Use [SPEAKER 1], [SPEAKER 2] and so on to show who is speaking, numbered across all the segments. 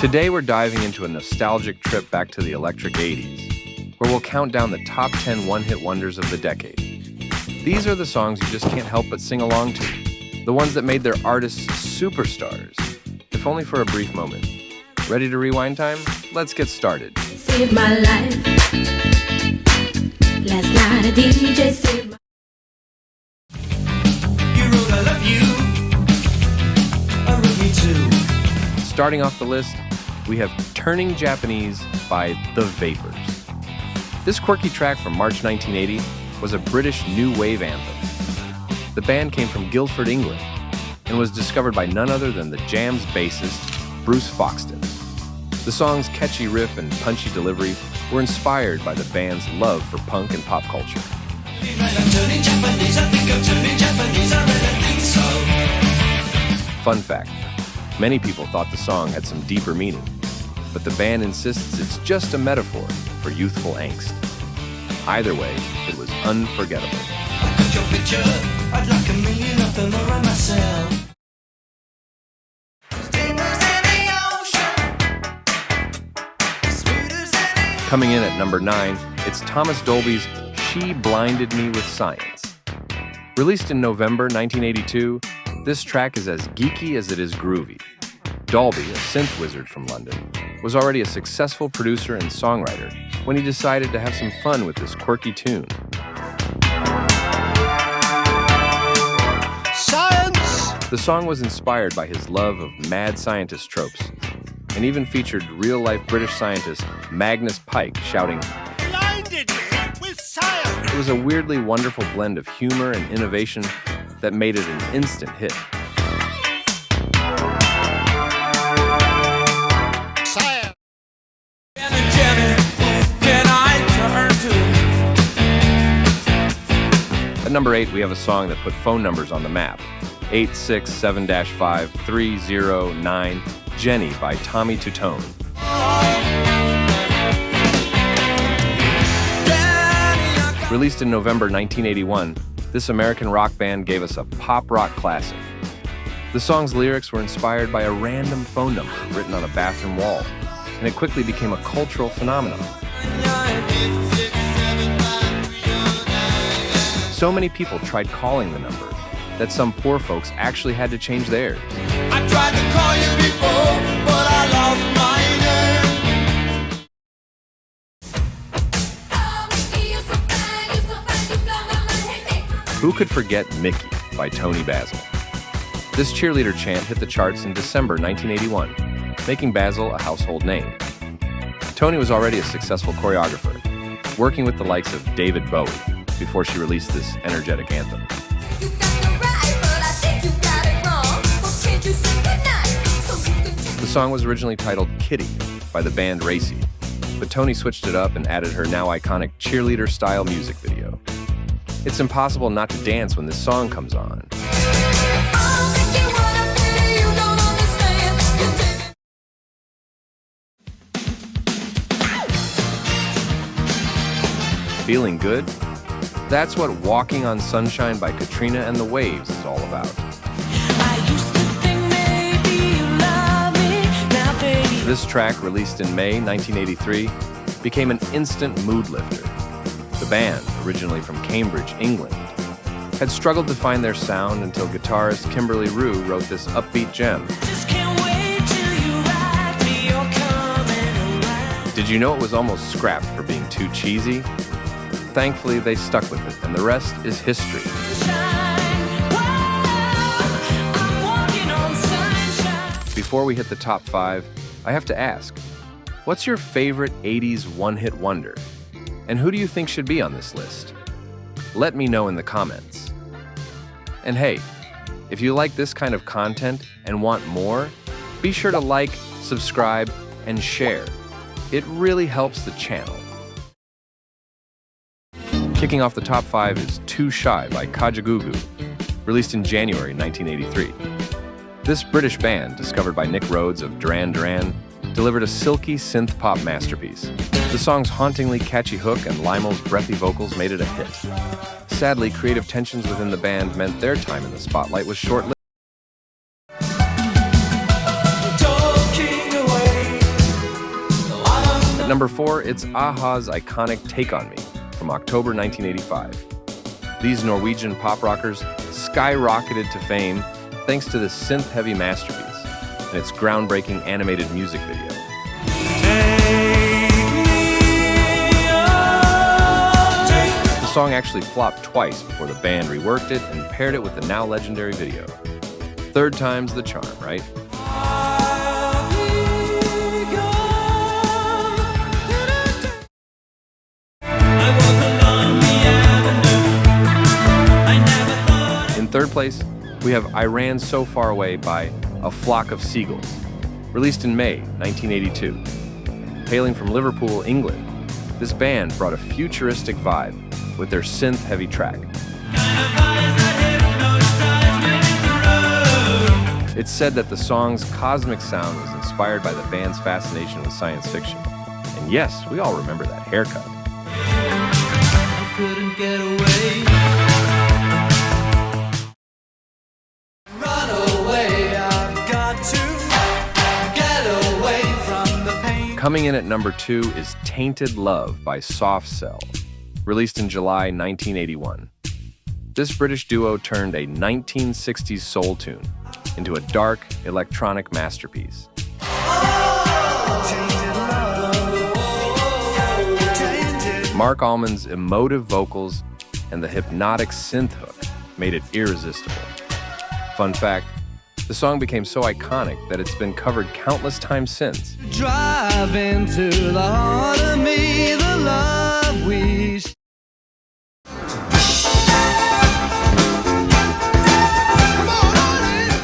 [SPEAKER 1] Today we're diving into a nostalgic trip back to the electric 80s, where we'll count down the top 10 one-hit wonders of the decade. These are the songs you just can't help but sing along to, the ones that made their artists superstars, if only for a brief moment. Ready to rewind time? Let's get started.
[SPEAKER 2] Saved my life. Last night a DJ saved my
[SPEAKER 3] You wrote I love you. I wrote me too.
[SPEAKER 1] Starting off the list, we have Turning Japanese by The Vapors. This quirky track from March 1980 was a British new wave anthem. The band came from Guildford, England, and was discovered by none other than the Jam's bassist, Bruce Foxton. The song's catchy riff and punchy delivery were inspired by the band's love for punk and pop culture. Fun fact, many people thought the song had some deeper meaning, but the band insists it's just a metaphor for youthful angst. Either way, it was unforgettable.
[SPEAKER 3] I got your picture. I'd like a million of them around myself.
[SPEAKER 1] Coming in at number 9, it's Thomas Dolby's She Blinded Me with Science. Released in November 1982, this track is as geeky as it is groovy. Dolby, a synth wizard from London, was already a successful producer and songwriter when he decided to have some fun with this quirky tune.
[SPEAKER 3] Science!
[SPEAKER 1] The song was inspired by his love of mad scientist tropes, and even featured real-life British scientist Magnus Pyke shouting,
[SPEAKER 3] Blinded me with science!
[SPEAKER 1] It was a weirdly wonderful blend of humor and innovation that made it an instant hit.
[SPEAKER 3] Science! Jenny, can I turn to?
[SPEAKER 1] At number 8, we have a song that put phone numbers on the map. 867-530-9, Jenny by Tommy Tutone. Released in November 1981, this American rock band gave us a pop rock classic. The song's lyrics were inspired by a random phone number written on a bathroom wall, and it quickly became a cultural phenomenon. So many people tried calling the number that some poor folks actually had to change theirs.
[SPEAKER 3] I tried to call you before, but I lost my name.
[SPEAKER 1] Who could forget Mickey by Toni Basil? This cheerleader chant hit the charts in December 1981, making Basil a household name. Toni was already a successful choreographer, working with the likes of David Bowie before she released this energetic anthem. The song was originally titled Kitty by the band Racy, but Toni switched it up and added her now iconic cheerleader-style music video. It's impossible not to dance when this song comes on. Feeling good? That's what Walking on Sunshine by Katrina and the Waves is all about. This track, released in May 1983, became an instant mood lifter. The band, originally from Cambridge, England, had struggled to find their sound until guitarist Kimberly Rue wrote this upbeat gem. Did you know it was almost scrapped for being too cheesy? Thankfully, they stuck with it, and the rest is history. Before we hit the top 5, I have to ask, what's your favorite 80s one-hit wonder? And who do you think should be on this list? Let me know in the comments. And hey, if you like this kind of content and want more, be sure to like, subscribe, and share. It really helps the channel. Kicking off the top 5 is Too Shy by Kajagoogoo, released in January 1983. This British band, discovered by Nick Rhodes of Duran Duran, delivered a silky synth-pop masterpiece. The song's hauntingly catchy hook and Limel's breathy vocals made it a hit. Sadly, creative tensions within the band meant their time in the spotlight was short-lived.
[SPEAKER 3] Talking away.
[SPEAKER 1] number 4, it's a-ha's iconic Take On Me from October 1985. These Norwegian pop rockers skyrocketed to fame thanks to this synth-heavy masterpiece and its groundbreaking animated music video. The song actually flopped twice before the band reworked it and paired it with the now legendary video. Third time's the charm, right? In third place, we have I Ran So Far Away by A Flock of Seagulls, released in May 1982. Hailing from Liverpool, England, this band brought a futuristic vibe with their synth-heavy track. It's said that the song's cosmic sound was inspired by the band's fascination with science fiction. And yes, we all remember that haircut.
[SPEAKER 3] I couldn't get away. Run away, I've got to get away from the pain.
[SPEAKER 1] Coming in at number 2 is Tainted Love by Soft Cell, released in July 1981. This British duo turned a 1960s soul tune into a dark, electronic masterpiece. Mark Almond's emotive vocals and the hypnotic synth hook made it irresistible. Fun fact, the song became so iconic that it's been covered countless times since.
[SPEAKER 3] Drive into the heart of me, the love we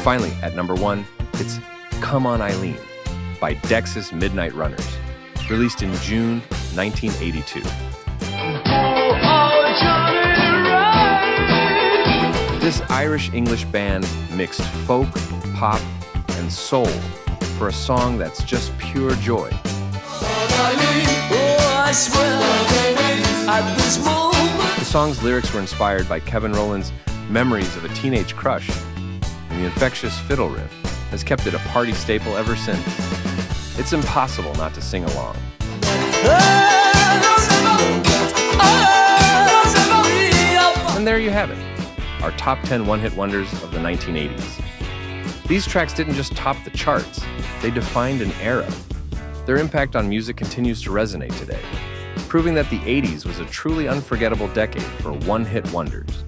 [SPEAKER 1] Finally, at number 1, it's Come On Eileen by Dexys Midnight Runners, released in June 1982. This Irish-English band mixed folk, pop, and soul for a song that's just pure joy. The song's lyrics were inspired by Kevin Rowland's memories of a teenage crush, and the infectious fiddle riff has kept it a party staple ever since. It's impossible not to sing along. And there you have it, our top 10 one-hit wonders of the 1980s. These tracks didn't just top the charts, they defined an era. Their impact on music continues to resonate today, proving that the 80s was a truly unforgettable decade for one-hit wonders.